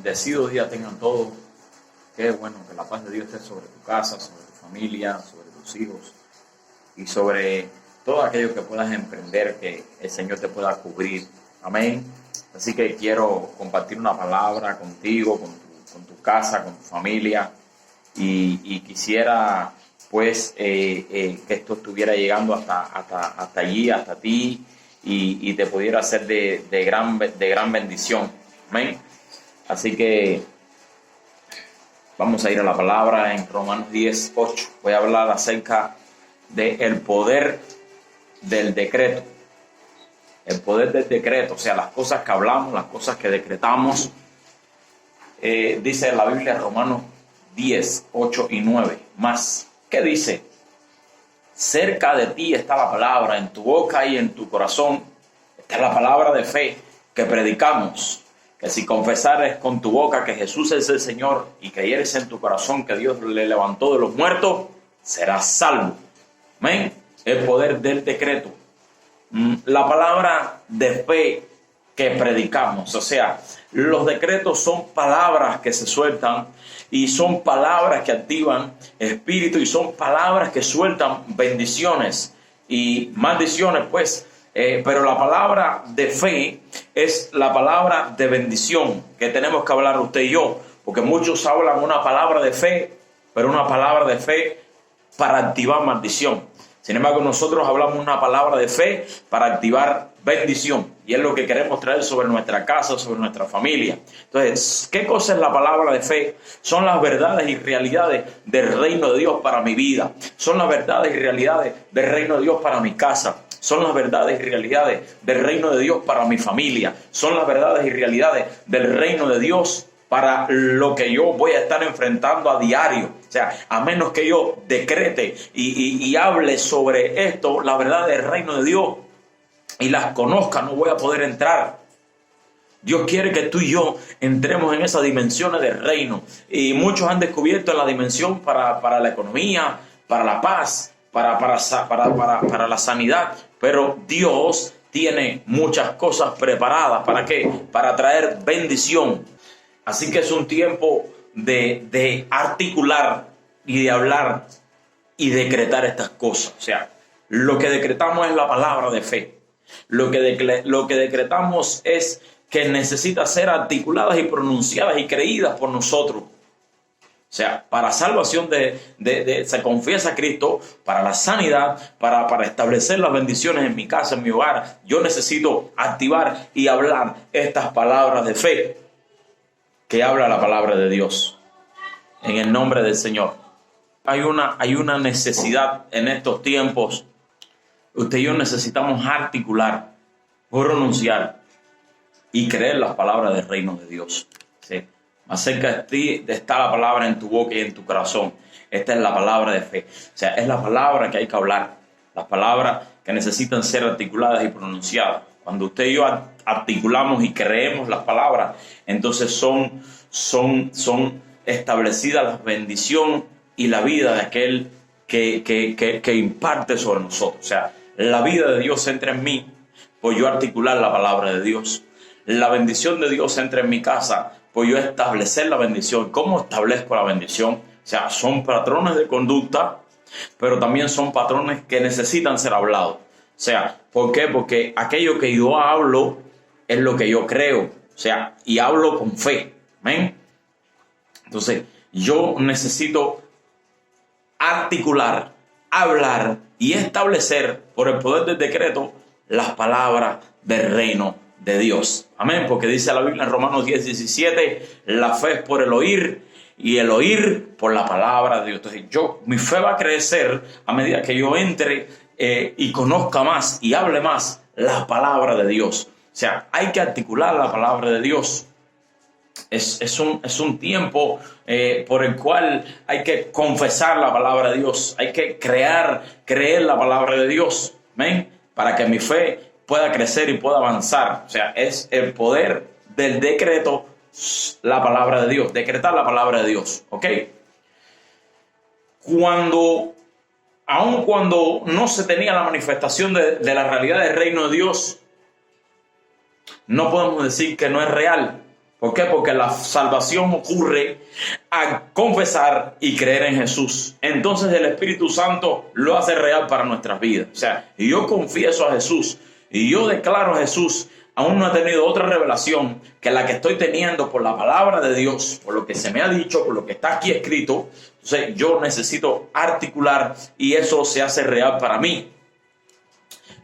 bendecido día tengan todos. Qué bueno que la paz de Dios esté sobre tu casa, sobre tu familia, sobre tus hijos y sobre todo aquello que puedas emprender, que el Señor te pueda cubrir. Amén. Así que quiero compartir una palabra contigo, con tu casa, con tu familia, y quisiera pues que esto estuviera llegando hasta allí, hasta ti, y te pudiera ser de gran bendición. Amén. Así que vamos a ir a la palabra en Romanos 10:8. Voy a hablar acerca del poder del decreto. El poder del decreto, o sea, las cosas que hablamos, las cosas que decretamos. Dice la Biblia en Romanos 10:8 y 9. Más, ¿qué dice? Cerca de ti está la palabra, en tu boca y en tu corazón. Esta es la palabra de fe que predicamos. Que si confesares con tu boca que Jesús es el Señor y creyeres en tu corazón que Dios le levantó de los muertos, serás salvo. Amén. El poder del decreto. La palabra de fe que predicamos, o sea, los decretos son palabras que se sueltan y son palabras que activan espíritu y son palabras que sueltan bendiciones y maldiciones, pues. Pero la palabra de fe es la palabra de bendición que tenemos que hablar usted y yo, porque muchos hablan una palabra de fe, pero una palabra de fe para activar maldición. Sin embargo, nosotros hablamos una palabra de fe para activar bendición, y es lo que queremos traer sobre nuestra casa, sobre nuestra familia. Entonces, ¿qué cosa es la palabra de fe? Son las verdades y realidades del reino de Dios para mi vida. Son las verdades y realidades del reino de Dios para mi casa. Son las verdades y realidades del reino de Dios para mi familia. Son las verdades y realidades del reino de Dios para lo que yo voy a estar enfrentando a diario. O sea, a menos que yo decrete y hable sobre esto, la verdad del reino de Dios, y las conozca, no voy a poder entrar. Dios quiere que tú y yo entremos en esas dimensiones del reino. Y muchos han descubierto la dimensión para la economía, para la paz, para la sanidad. Pero Dios tiene muchas cosas preparadas. ¿Para qué? Para traer bendición. Así que es un tiempo de articular y de hablar y decretar estas cosas. O sea, lo que decretamos es la palabra de fe. Lo que decretamos es que necesita ser articuladas y pronunciadas y creídas por nosotros. O sea, para salvación se confiesa a Cristo, para la sanidad, para establecer las bendiciones en mi casa, en mi hogar. Yo necesito activar y hablar estas palabras de fe que habla la palabra de Dios. En el nombre del Señor. Hay una necesidad en estos tiempos. Usted y yo necesitamos articular, pronunciar y creer las palabras del reino de Dios. ¿Sí? Más cerca de ti está la palabra en tu boca y en tu corazón. Esta es la palabra de fe. O sea, es la palabra que hay que hablar. Las palabras que necesitan ser articuladas y pronunciadas. Cuando usted y yo articulamos y creemos las palabras, entonces son establecidas la bendición y la vida de aquel que imparte sobre nosotros. O sea, la vida de Dios entra en mí por yo articular la palabra de Dios. La bendición de Dios entra en mi casa por yo establecer la bendición. ¿Cómo establezco la bendición? O sea, son patrones de conducta, pero también son patrones que necesitan ser hablados. O sea, ¿por qué? Porque aquello que yo hablo es lo que yo creo. O sea, y hablo con fe. ¿Amén? Entonces, yo necesito articular, hablar y establecer por el poder del decreto las palabras del reino de Dios. Amén, porque dice la Biblia en Romanos 10:17, la fe es por el oír y el oír por la palabra de Dios. Entonces mi fe va a crecer a medida que yo entre y conozca más y hable más la palabra de Dios. O sea, hay que articular la palabra de Dios. Es un tiempo por el cual hay que confesar la palabra de Dios. Hay que creer la palabra de Dios. ¿Amén? Para que mi fe pueda crecer y pueda avanzar. O sea, es el poder del decreto, la palabra de Dios. Decretar la palabra de Dios. ¿Ok? Aun cuando no se tenía la manifestación de la realidad del reino de Dios, no podemos decir que no es real. ¿Por qué? Porque la salvación ocurre al confesar y creer en Jesús. Entonces el Espíritu Santo lo hace real para nuestras vidas. O sea, y yo confieso a Jesús y yo declaro a Jesús. Aún no he tenido otra revelación que la que estoy teniendo por la palabra de Dios, por lo que se me ha dicho, por lo que está aquí escrito. Entonces yo necesito articular y eso se hace real para mí.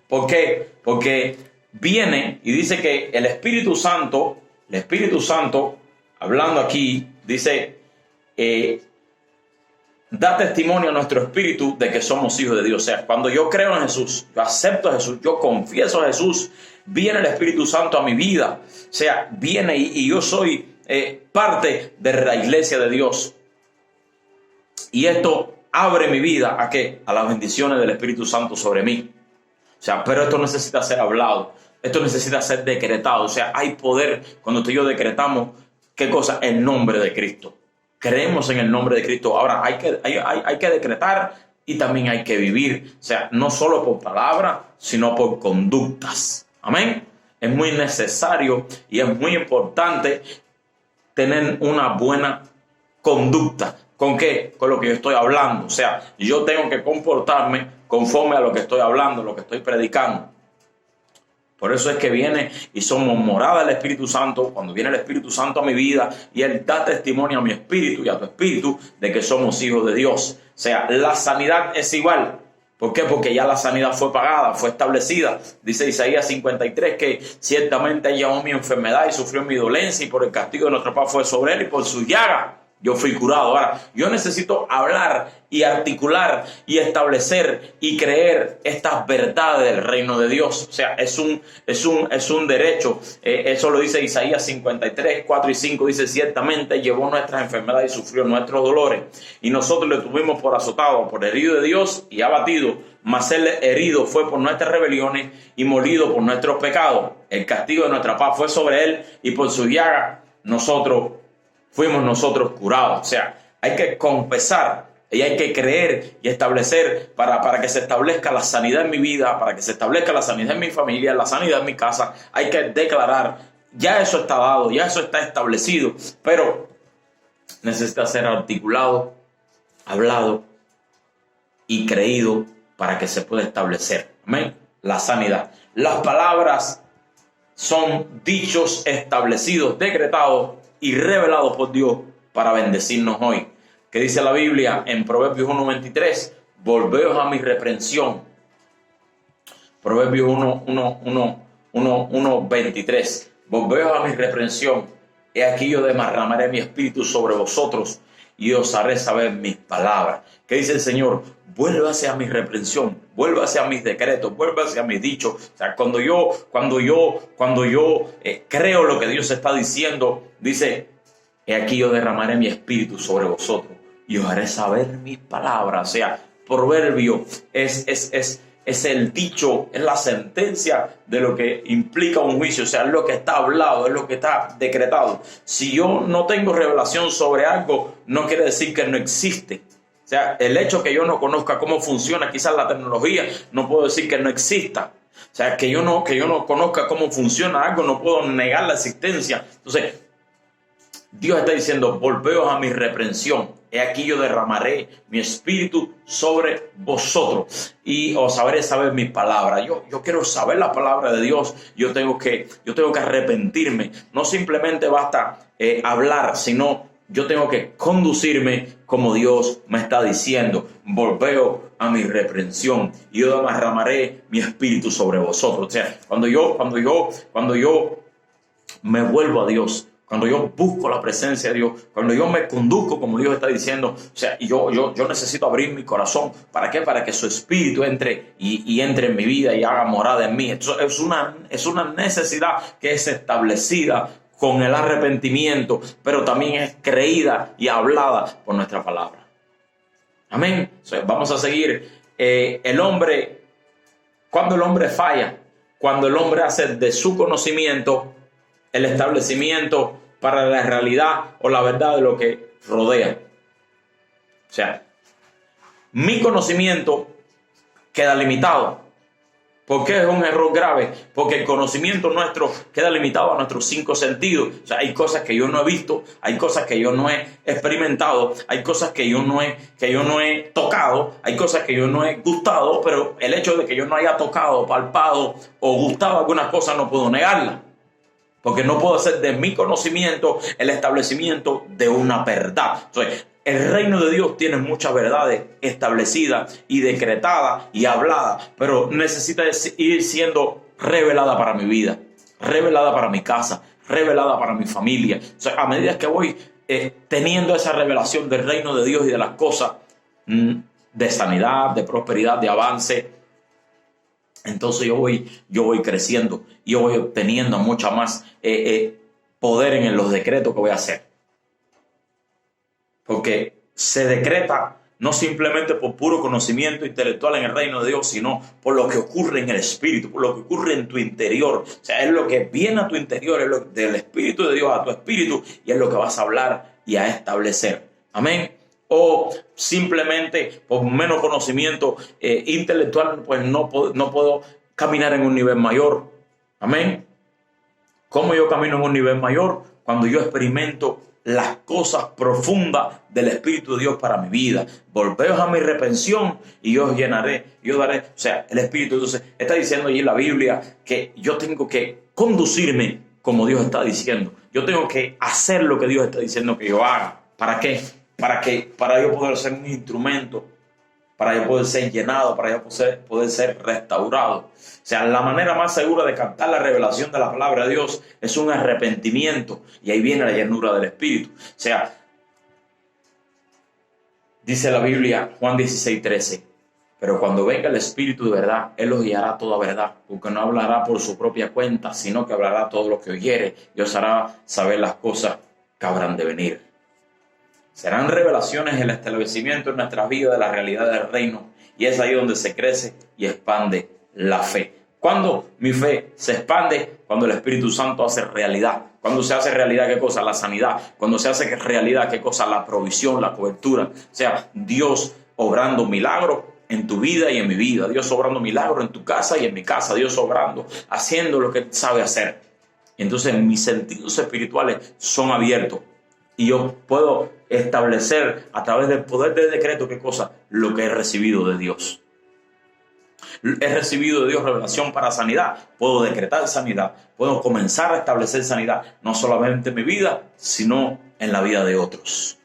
¿Por qué? Porque viene y dice que el Espíritu Santo, hablando aquí, dice, da testimonio a nuestro espíritu de que somos hijos de Dios. O sea, cuando yo creo en Jesús, yo acepto a Jesús, yo confieso a Jesús, viene el Espíritu Santo a mi vida. O sea, viene y yo soy parte de la iglesia de Dios. Y esto abre mi vida ¿a qué? A las bendiciones del Espíritu Santo sobre mí. O sea, pero esto necesita ser hablado. Esto necesita ser decretado. O sea, hay poder cuando tú y yo decretamos, ¿qué cosa? El nombre de Cristo. Creemos en el nombre de Cristo. Ahora hay que decretar y también hay que vivir. O sea, no solo por palabras, sino por conductas. Amén. Es muy necesario y es muy importante tener una buena conducta. ¿Con qué? Con lo que yo estoy hablando. O sea, yo tengo que comportarme conforme a lo que estoy hablando, lo que estoy predicando. Por eso es que viene y somos morada del Espíritu Santo. Cuando viene el Espíritu Santo a mi vida y Él da testimonio a mi espíritu y a tu espíritu de que somos hijos de Dios. O sea, la sanidad es igual. ¿Por qué? Porque ya la sanidad fue pagada, fue establecida. Dice Isaías 53 que ciertamente Él llevó mi enfermedad y sufrió mi dolencia y por el castigo de nuestra paz fue sobre Él y por su llaga yo fui curado. Ahora, yo necesito hablar y articular y establecer y creer estas verdades del reino de Dios. O sea, es un derecho. Eso lo dice Isaías 53, 4 y 5. Dice, ciertamente llevó nuestras enfermedades y sufrió nuestros dolores. Y nosotros le tuvimos por azotado, por herido de Dios y abatido. Mas él herido fue por nuestras rebeliones y molido por nuestros pecados. El castigo de nuestra paz fue sobre él y por su llaga fuimos nosotros curados. O sea, hay que confesar y hay que creer y establecer para que se establezca la sanidad en mi vida, para que se establezca la sanidad en mi familia, la sanidad en mi casa. Hay que declarar, ya eso está dado, ya eso está establecido, pero necesita ser articulado, hablado y creído para que se pueda establecer. Amén. La sanidad. Las palabras son dichos establecidos, decretados y revelado por Dios para bendecirnos hoy. Que dice la Biblia en Proverbios 1:23, volveos a mi reprensión. Proverbios 1:23, volveos a mi reprensión. He aquí yo derramaré mi espíritu sobre vosotros y os haré saber mis palabras. ¿Qué dice el Señor? Vuélvase a mi reprensión, vuélvase a mis decretos, vuélvase a mis dichos. O sea, cuando yo creo lo que Dios está diciendo, dice, he aquí yo derramaré mi espíritu sobre vosotros y os haré saber mis palabras. O sea, proverbio es el dicho, es la sentencia de lo que implica un juicio. O sea, es lo que está hablado, es lo que está decretado. Si yo no tengo revelación sobre algo, no quiere decir que no existe. O sea, el hecho que yo no conozca cómo funciona quizás la tecnología, no puedo decir que no exista. O sea, que yo no conozca cómo funciona algo, no puedo negar la existencia. Entonces, Dios está diciendo, volveos a mi reprensión. He aquí yo derramaré mi espíritu sobre vosotros y os haré saber mis palabras. Yo quiero saber la palabra de Dios. Yo tengo que arrepentirme. No simplemente basta hablar, sino yo tengo que conducirme como Dios me está diciendo. Volveos a mi reprensión y yo derramaré mi espíritu sobre vosotros. O sea, cuando yo me vuelvo a Dios, cuando yo busco la presencia de Dios, cuando yo me conduzco como Dios está diciendo, o sea, yo necesito abrir mi corazón. ¿Para qué? Para que su espíritu entre y entre en mi vida y haga morada en mí. Esto es una necesidad que es establecida con el arrepentimiento, pero también es creída y hablada por nuestra palabra. Amén. O sea, vamos a seguir. Cuando el hombre falla, cuando el hombre hace de su conocimiento el establecimiento para la realidad o la verdad de lo que rodea. O sea, mi conocimiento queda limitado. ¿Por qué es un error grave? Porque el conocimiento nuestro queda limitado a nuestros 5 sentidos. O sea, hay cosas que yo no he visto, hay cosas que yo no he experimentado, hay cosas que yo no he tocado, hay cosas que yo no he gustado, pero el hecho de que yo no haya tocado, palpado o gustado algunas cosas no puedo negarla. Porque no puedo hacer de mi conocimiento el establecimiento de una verdad. Entonces, el reino de Dios tiene muchas verdades establecidas y decretadas y habladas, pero necesita ir siendo revelada para mi vida, revelada para mi casa, revelada para mi familia. O sea, a medida que voy teniendo esa revelación del reino de Dios y de las cosas de sanidad, de prosperidad, de avance, entonces yo voy creciendo, yo voy obteniendo mucha más poder en los decretos que voy a hacer. Porque se decreta no simplemente por puro conocimiento intelectual en el reino de Dios, sino por lo que ocurre en el espíritu, por lo que ocurre en tu interior. O sea, es lo que viene a tu interior, es lo del espíritu de Dios a tu espíritu, y es lo que vas a hablar y a establecer. Amén. O simplemente por menos conocimiento intelectual, pues no puedo caminar en un nivel mayor. Amén. ¿Cómo yo camino en un nivel mayor? Cuando yo experimento las cosas profundas del Espíritu de Dios para mi vida. Volveos a mi reprensión y yo os llenaré, yo daré. O sea, el Espíritu, entonces, está diciendo allí en la Biblia que yo tengo que conducirme como Dios está diciendo. Yo tengo que hacer lo que Dios está diciendo que yo haga. ¿Para qué? Para yo poder ser un instrumento, para yo poder ser llenado, para yo poder ser restaurado. O sea, la manera más segura de captar la revelación de la palabra de Dios es un arrepentimiento, y ahí viene la llenura del Espíritu. O sea, dice la Biblia, Juan 16:13, pero cuando venga el Espíritu de verdad, Él os guiará a toda verdad, porque no hablará por su propia cuenta, sino que hablará todo lo que oyere y os hará saber las cosas que habrán de venir. Serán revelaciones el establecimiento en nuestras vidas de la realidad del reino, y es ahí donde se crece y expande la fe. ¿Cuándo mi fe se expande? Cuando el Espíritu Santo hace realidad. Cuando se hace realidad, ¿qué cosa? La sanidad. Cuando se hace realidad, ¿qué cosa? La provisión, la cobertura. O sea, Dios obrando milagros en tu vida y en mi vida. Dios obrando milagros en tu casa y en mi casa. Dios obrando, haciendo lo que sabe hacer. Entonces mis sentidos espirituales son abiertos. Y yo puedo establecer a través del poder del decreto, ¿qué cosa? Lo que he recibido de Dios. He recibido de Dios revelación para sanidad. Puedo decretar sanidad. Puedo comenzar a establecer sanidad. No solamente en mi vida, sino en la vida de otros.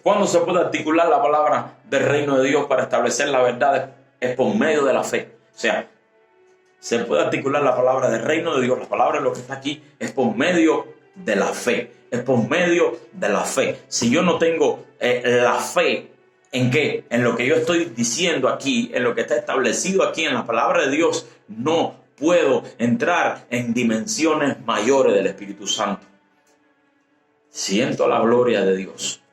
¿Cuándo se puede articular la palabra del reino de Dios para establecer la verdad? Es por medio de la fe. O sea, se puede articular la palabra del reino de Dios. La palabra de lo que está aquí es por medio de la fe. Es por medio de la fe. Si yo no tengo la fe, ¿en qué? En lo que yo estoy diciendo aquí, en lo que está establecido aquí en la palabra de Dios, no puedo entrar en dimensiones mayores del Espíritu Santo. Siento la gloria de Dios.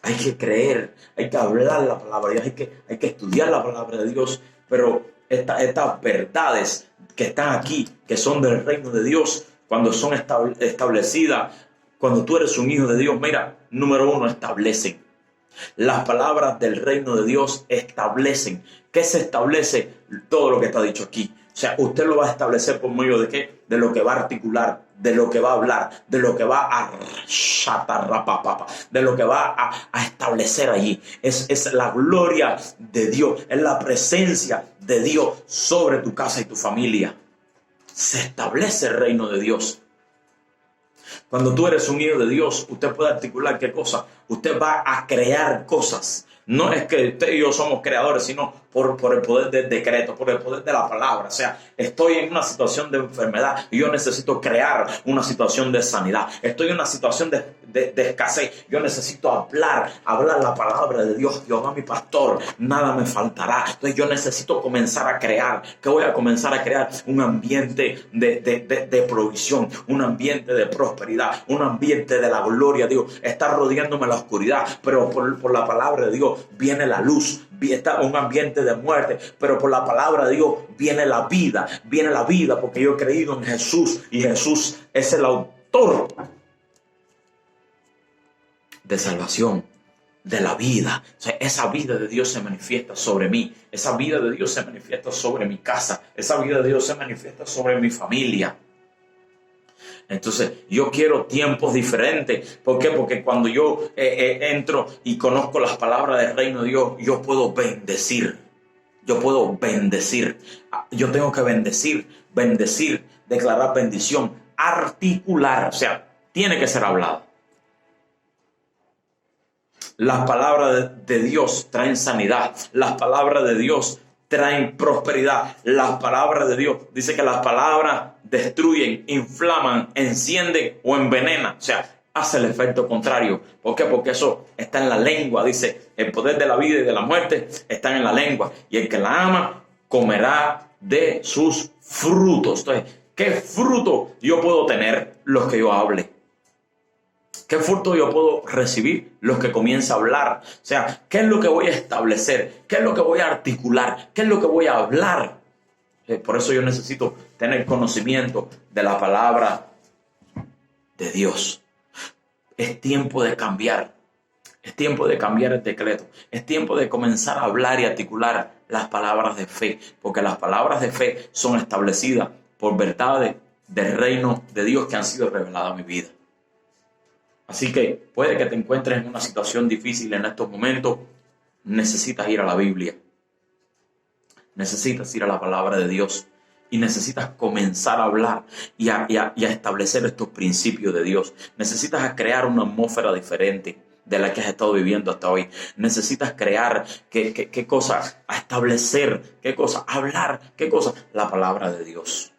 Hay que creer, hay que hablar la palabra de Dios, hay que estudiar la palabra de Dios, pero estas verdades que están aquí, que son del reino de Dios, cuando son establecidas, cuando tú eres un hijo de Dios, mira, número uno, establecen. Las palabras del reino de Dios establecen. ¿Qué se establece? Todo lo que está dicho aquí. O sea, usted lo va a establecer por medio de ¿qué? De lo que va a articular, de lo que va a hablar, de lo que va a de lo que va a establecer allí. Es la gloria de Dios, es la presencia de Dios sobre tu casa y tu familia. Se establece el reino de Dios. Cuando tú eres un hijo de Dios, usted puede articular qué cosa. Usted va a crear cosas. No es que usted y yo somos creadores, sino por el poder del decreto, por el poder de la palabra. O sea, estoy en una situación de enfermedad y yo necesito crear una situación de sanidad. Estoy en una situación de escasez. Yo necesito hablar la palabra de Dios. Jehová mi pastor, nada me faltará. Entonces yo necesito comenzar a crear. ¿Qué voy a comenzar a crear? Un ambiente de provisión, un ambiente de prosperidad, un ambiente de la gloria de Dios. Está rodeándome la oscuridad, pero por la palabra de Dios viene la luz. Está un ambiente de muerte, pero por la palabra de Dios viene la vida porque yo he creído en Jesús y Jesús es el autor de salvación, de la vida. O sea, esa vida de Dios se manifiesta sobre mí. Esa vida de Dios se manifiesta sobre mi casa. Esa vida de Dios se manifiesta sobre mi familia. Entonces, yo quiero tiempos diferentes. ¿Por qué? Porque cuando yo entro y conozco las palabras del reino de Dios, yo puedo bendecir. Yo puedo bendecir. Yo tengo que bendecir, declarar bendición, articular. O sea, tiene que ser hablado. Las palabras de Dios traen sanidad. Las palabras de Dios traen prosperidad. Las palabras de Dios, dice que las palabras destruyen, inflaman, encienden o envenenan. O sea, hace el efecto contrario. ¿Por qué? Porque eso está en la lengua. Dice, el poder de la vida y de la muerte está en la lengua. Y el que la ama comerá de sus frutos. Entonces, ¿qué fruto yo puedo tener? Los que yo hable. ¿Qué fruto yo puedo recibir? Los que comienza a hablar. O sea, ¿qué es lo que voy a establecer? ¿Qué es lo que voy a articular? ¿Qué es lo que voy a hablar? Por eso yo necesito tener conocimiento de la palabra de Dios. Es tiempo de cambiar. Es tiempo de cambiar el decreto. Es tiempo de comenzar a hablar y articular las palabras de fe. Porque las palabras de fe son establecidas por verdades del reino de Dios que han sido reveladas a mi vida. Así que puede que te encuentres en una situación difícil en estos momentos. Necesitas ir a la Biblia. Necesitas ir a la palabra de Dios. Y necesitas comenzar a hablar y a establecer estos principios de Dios. Necesitas crear una atmósfera diferente de la que has estado viviendo hasta hoy. Necesitas crear qué cosa, a establecer qué cosa, hablar qué cosa, la palabra de Dios.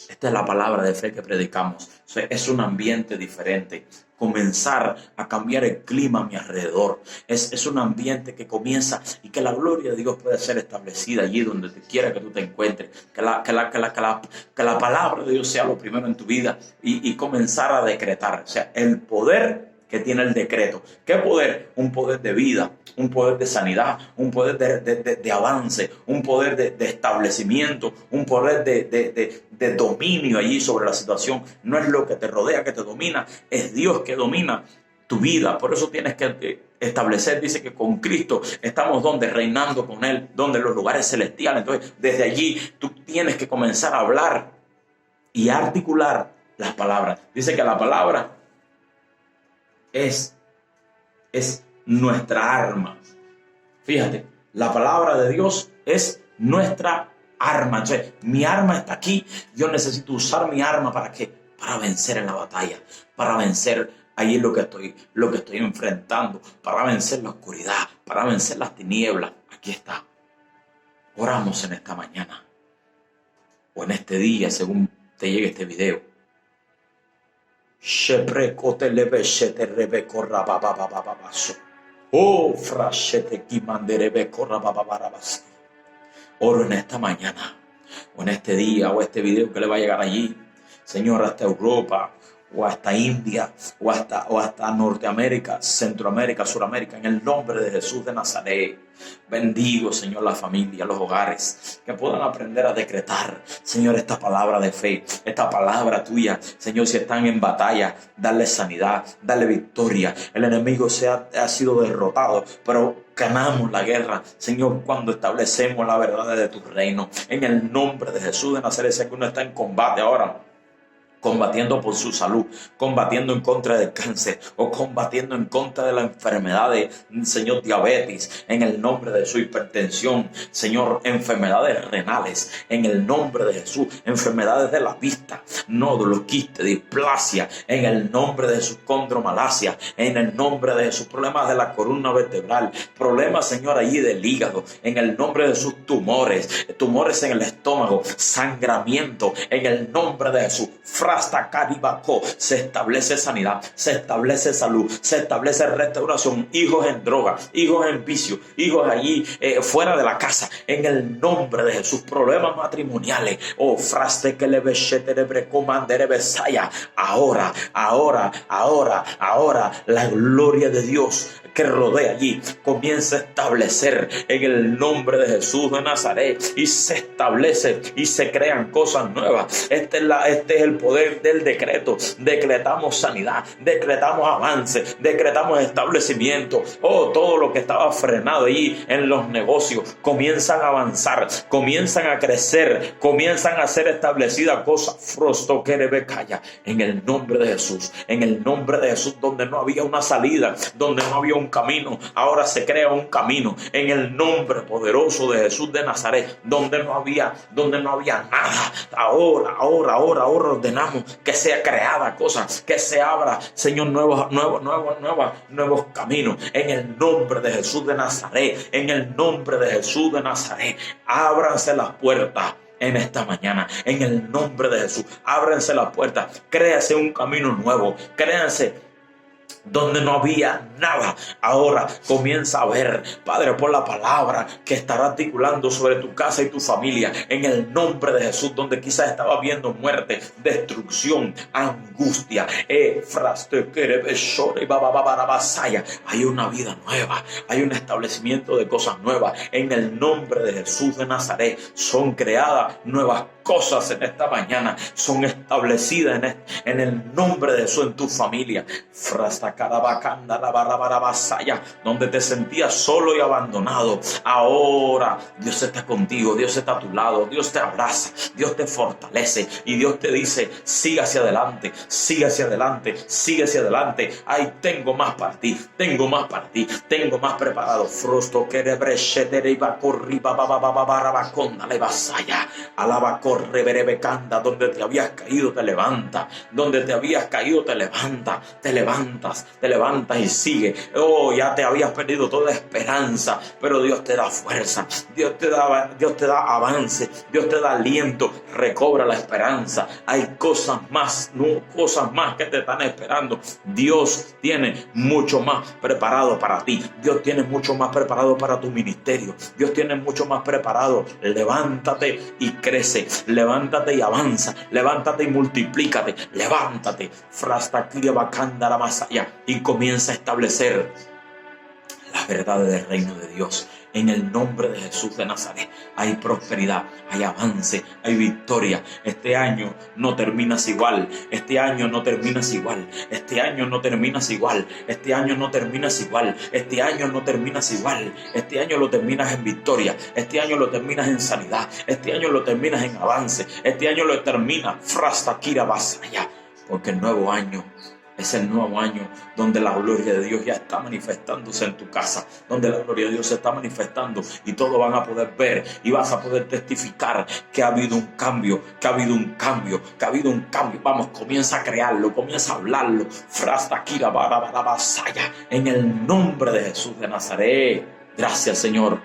Esta es la palabra de fe que predicamos. O sea, es un ambiente diferente. Comenzar a cambiar el clima a mi alrededor. Es un ambiente que comienza y que la gloria de Dios puede ser establecida allí donde te quiera que tú te encuentres. Que la palabra de Dios sea lo primero en tu vida y comenzar a decretar. O sea, el poder que tiene el decreto. ¿Qué poder? Un poder de vida, un poder de sanidad, un poder de avance, un poder de establecimiento, un poder de dominio allí sobre la situación. No es lo que te rodea que te domina, es Dios que domina tu vida. Por eso tienes que establecer, dice que con Cristo estamos donde, reinando con Él, donde en los lugares celestiales. Entonces, desde allí tú tienes que comenzar a hablar y a articular las palabras. Dice que la palabra es nuestra arma. Fíjate, la palabra de Dios es nuestra arma. O sea, mi arma está aquí. Yo necesito usar mi arma ¿para qué? Para vencer en la batalla, para vencer ahí lo que estoy enfrentando, para vencer la oscuridad, para vencer las tinieblas. Aquí está. Oramos en esta mañana o en este día, según te llegue este video. Oro en esta mañana o en este día o este video que le va a llegar allí, Señor, hasta Europa o hasta India o hasta Norteamérica, Centroamérica, Suramérica, en el nombre de Jesús de Nazaret. Bendigo, Señor, la familia, los hogares, que puedan aprender a decretar, Señor, esta palabra de fe, esta palabra tuya. Señor, si están en batalla, dale sanidad, dale victoria. El enemigo ha sido derrotado, pero ganamos la guerra, Señor, cuando establecemos la verdad de tu reino. En el nombre de Jesús de Nazaret, sé que uno está en combate ahora, combatiendo por su salud, combatiendo en contra del cáncer o combatiendo en contra de la enfermedad de, Señor, diabetes, en el nombre de su hipertensión, Señor, enfermedades renales, en el nombre de Jesús, enfermedades de la vista, nódulos, quistes, displasia, en el nombre de Jesús, condromalacia, en el nombre de Jesús, problemas de la columna vertebral, problemas, Señor, allí del hígado, en el nombre de sus tumores en el estómago, sangramiento, en el nombre de Jesús, hasta Caribaco, se establece sanidad, se establece salud, se establece restauración. Hijos en droga, hijos en vicio, hijos allí fuera de la casa, en el nombre de Jesús. Problemas matrimoniales, fraste que le bechete de brecomandere besaya. Ahora, la gloria de Dios que rodea allí, comienza a establecer en el nombre de Jesús de Nazaret, y se establece y se crean cosas nuevas. Este es el poder del decreto. Decretamos sanidad, decretamos avance, decretamos establecimiento. Oh, todo lo que estaba frenado allí en los negocios comienzan a avanzar, comienzan a crecer, comienzan a ser establecidas cosas. Frosto que calla en el nombre de Jesús, en el nombre de Jesús. Donde no había una salida, donde no había un camino, ahora se crea un camino en el nombre poderoso de Jesús de Nazaret. Donde no había nada, ahora ordenamos que sea creada cosas, que se abra, Señor, nuevos caminos en el nombre de Jesús de Nazaret, en el nombre de Jesús de Nazaret. Ábranse las puertas en esta mañana, en el nombre de Jesús. Ábranse las puertas, créase un camino nuevo, créanse donde no había nada. Ahora comienza a ver, Padre, por la palabra que estará articulando sobre tu casa y tu familia, en el nombre de Jesús, donde quizás estaba viendo muerte, destrucción, angustia. Hay una vida nueva, hay un establecimiento de cosas nuevas en el nombre de Jesús de Nazaret. Son creadas nuevas cosas en esta mañana, son establecidas en el nombre de Jesús en tu familia. Donde te sentías solo y abandonado, ahora Dios está contigo, Dios está a tu lado, Dios te abraza, Dios te fortalece y Dios te dice: sigue hacia adelante, sigue hacia adelante, sigue hacia adelante. Ay, tengo más para ti, tengo más para ti, tengo más preparado. Frosto que rebrechere y va corriba babaconda le vasaya alaba corre berebecanda. Donde te habías caído te levanta, donde te habías caído te levanta, te levantas y sigue. Oh, ya te habías perdido toda esperanza, pero Dios te da fuerza, Dios te da avance, Dios te da aliento. Recobra la esperanza. Hay cosas más que te están esperando. Dios tiene mucho más preparado para ti. Dios tiene mucho más preparado para tu ministerio. Dios tiene mucho más preparado. Levántate y crece, levántate y avanza, levántate y multiplícate, levántate, y comienza a establecer las verdades del reino de Dios. En el nombre de Jesús de Nazaret hay prosperidad, hay avance, hay victoria. Este año no terminas igual, este año no terminas igual, este año no terminas igual, este año no terminas igual, este año no terminas igual, este año lo terminas en victoria, este año lo terminas en sanidad, este año lo terminas en avance, este año lo terminas Frastakira Basaya, porque el nuevo año es el nuevo año donde la gloria de Dios ya está manifestándose en tu casa, donde la gloria de Dios se está manifestando y todos van a poder ver y vas a poder testificar que ha habido un cambio, que ha habido un cambio, que ha habido un cambio. Vamos, comienza a crearlo, comienza a hablarlo. Frastakira Barabasaya, en el nombre de Jesús de Nazaret. Gracias, Señor.